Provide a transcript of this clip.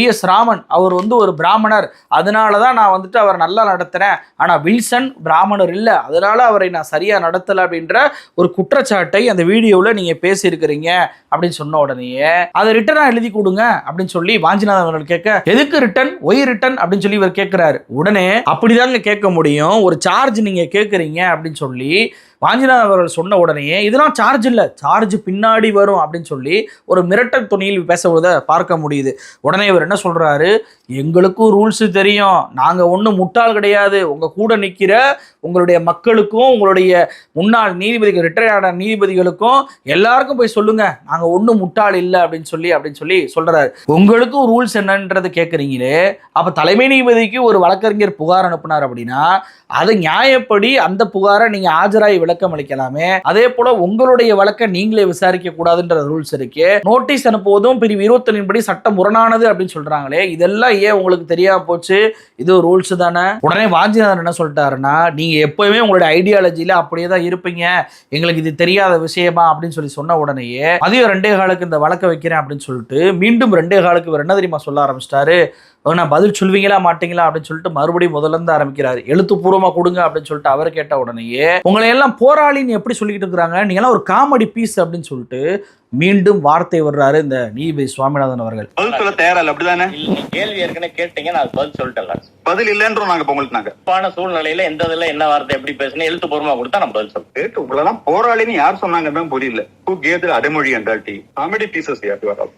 PS Raman அவர் ஒரு பிராமணர், அதனாலதான் நான் அவர் நல்லா நடத்துறேன், ஆனா வில்சன் பிராமணர் இல்ல, அதனால அவரை நான் சரியா நடத்தல அப்படின்ற ஒரு குற்றச்சாட்டை அந்த வீடியோல நீங்க பேசியிருக்கிறீங்க அப்படின்னு சொன்ன உடனேயே அதை ரிட்டனா எழுதி கொடுங்க அப்படின்னு சொல்லி வாஞ்சிநாதன் அவர்கள் கேட்க, எதுக்கு ரிட்டன், ஒய் ரிட்டன் அப்படின்னு சொல்லி இவர் கேட்கிறாரு. உடனே அப்படிதாங்க கேட்க முடியும், ஒரு சார்ஜ் நீங்க கேட்குறீங்க அப்படின்னு சொல்லி வாஞ்சிநாதன் அவர்கள் சொன்ன உடனே இதெல்லாம் சார்ஜ் இல்லை, சார்ஜ் பின்னாடி வரும் அப்படின்னு சொல்லி ஒரு மிரட்டல் துணியில் பேசுவதை பார்க்க முடியுது. உடனே இவர் என்ன சொல்றாரு, எங்களுக்கும் ரூல்ஸ் தெரியும், நாங்க ஒன்றும் முட்டாள் கிடையாது, உங்க கூட நிற்கிற உங்களுடைய மக்களுக்கும் உங்களுடைய முன்னாள் நீதிபதிகள் ரிட்டையர்ட் ஆன நீதிபதிகளுக்கும் எல்லாருக்கும் போய் சொல்லுங்க, நாங்க ஒன்றும் முட்டாள் இல்லை அப்படின்னு சொல்லி சொல்றாரு. உங்களுக்கும் ரூல்ஸ் என்னன்றது கேட்குறீங்களே, அப்ப தலைமை நீதிபதிக்கு ஒரு வழக்கறிஞர் புகார் அனுப்புனார் அப்படின்னா அது நியாயப்படி அந்த புகாரை நீங்க ஆஜராகி விளக்கம் அளிக்கலாமே. அதே போல உங்களுடைய வழக்கை நீங்களே விசாரிக்க கூடாதுன்ற ரூல்ஸ் இருக்கு. நோட்டீஸ் அனுப்புவதும் பிரிவு 21 படி சட்டம் முரணானது அப்படின்னு சொல்றாங்களே, இதெல்லாம் ஏன் உங்களுக்கு தெரியாம போச்சு, இது ரூல்ஸ் தானே. உடனே வாஞ்சிநாதன் என்ன சொல்லிட்டாருன்னா, நீங்க எப்பவுமே உங்களுடைய ஐடியாலஜியில அப்படியே தான் இருப்பீங்க, எங்களுக்கு இது தெரியாத விஷயமா அப்படின்னு சொன்ன உடனேயே அதையும் 2.25 இந்த வழக்க வைக்கிறேன் அப்படின்னு சொல்லிட்டு மீண்டும் 2.25 இவர் என்ன தெரியுமா சொல்ல ஆரம்பிச்சிட்டாரு, நான் பதில் சொல்வீங்களா மாட்டீங்களா அப்படின்னு சொல்லிட்டு மறுபடியும் முதல்ல இருந்து ஆரம்பிக்கிறாரு. எழுத்துப்பூர்வமா கொடுங்க அப்படின்னு சொல்லிட்டு அவர் கேட்ட உடனேயே உங்களை எல்லாம் போராளின்னு எப்படி சொல்லிக்கிட்டு இருக்கிறாங்க, நீங்க எல்லாம் ஒரு காமெடி பீஸ் அப்படின்னு சொல்லிட்டு மீண்டும் வார்த்தை வர்றாரு இந்த நீதிபதி சுவாமிநாதன் அவர்கள். பதில் சொல்ல தயாரில்ல அப்படிதானே? கேள்வி ஏற்கனவே கேட்டீங்க, நான் பதில் சொல்லிட்டேன். பதில் இல்லைன்றோம் நாங்க உங்களுக்கு. நாங்க சூழ்நிலையில எந்த இதுல என்ன வார்த்தை எப்படி பேசுனா எழுத்துப்பூர்வமா கொடுத்தா நான் பதில் சொல்றேன். உங்களெல்லாம் போராளின்னு யார் சொன்னாங்கன்னு புரியல. அடைமொழி என்றால் காமெடி பீசஸ் யாரு வராது.